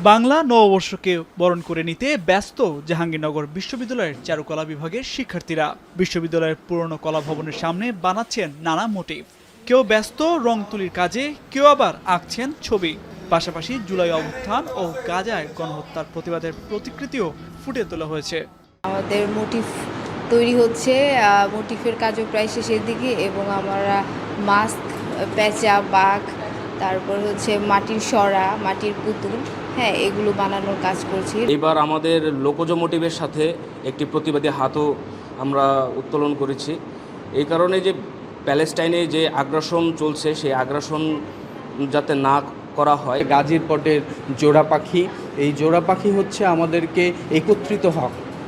বাংলা নববর্ষকে বরণ করে নিতে ব্যস্ত জাহাঙ্গীরনগর বিশ্ববিদ্যালয়ের চারুকলা বিভাগের শিক্ষার্থীরা। বিশ্ববিদ্যালয়ের পুরনো কলা ভবনের সামনে বানাচ্ছেন নানা মোটিভ। কেউ ব্যস্ত রং তুলির কাজে, কেউ আবার আঁকছেন ছবি। পাশাপাশি জুলাই অভ্যুত্থান ও গাজায় গণহত্যার প্রতিবাদের প্রতিকৃতিও ফুটিয়ে তোলা হয়েছে। আমাদের মোটিভ তৈরি হচ্ছে, মোটিফের কাজও প্রায় শেষের দিকে এবং আমরা মাস্ক, পেঁচা, বাঘ, তারপর হচ্ছে মাটির সরা, মাটির পুতুল, হ্যাঁ, এগুলো বানানোর কাজ করছি। এবার আমাদের লোকজ মোটিভের সাথে একটি প্রতিবাদী হাতও আমরা উত্তোলন করেছি। এই কারণে যে প্যালেস্টাইনে যে আগ্রাসন চলছে সেই আগ্রাসন যাতে না করা হয়। গাজীর পটের জোড়া পাখি, এই জোড়া পাখি হচ্ছে আমাদেরকে একত্রিত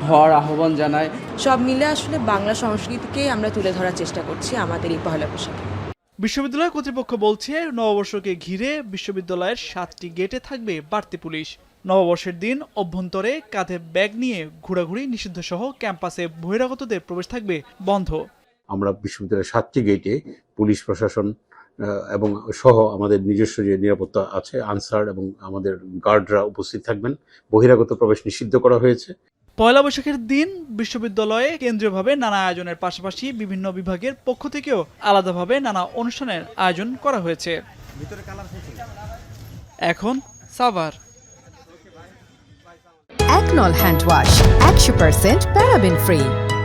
হওয়ার আহ্বান জানায়। সব মিলে আসলে বাংলা সংস্কৃতিকে আমরা তুলে ধরার চেষ্টা করছি আমাদের এই পহেলা বৈশাখে। বিশ্ববিদ্যালয় কর্তৃপক্ষ বলছে, নববর্ষকে ঘিরে বিশ্ববিদ্যালয়ের 7টি গেটে থাকবে বাড়তি পুলিশ। নববর্ষের দিন অভ্যন্তরে কাঁধে ব্যাগ নিয়ে ঘোরাঘুরি নিষিদ্ধ সহ ক্যাম্পাসে বহিরাগতদের প্রবেশ থাকবে বন্ধ। আমরা বিশ্ববিদ্যালয়ের 7টি গেটে পুলিশ প্রশাসন এবং সহ আমাদের নিজস্ব যে নিরাপত্তা আছে, আনসার এবং আমাদের গার্ডরা উপস্থিত থাকবেন। বহিরাগত প্রবেশ নিষিদ্ধ করা হয়েছে। পয়লা বৈশাখের দিন বিশ্ববিদ্যালয়ে কেন্দ্রীয়ভাবে নানা আয়োজনের পাশাপাশি বিভিন্ন বিভাগের পক্ষ থেকেও আলাদাভাবে নানা অনুষ্ঠানের আয়োজন করা হয়েছে। এখন সাভার একনল হ্যান্ড ওয়াশ 100% প্যারাবেন ফ্রি,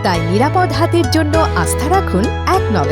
তাই নিরাপদ হাতের জন্য আস্থা রাখুন একনলে।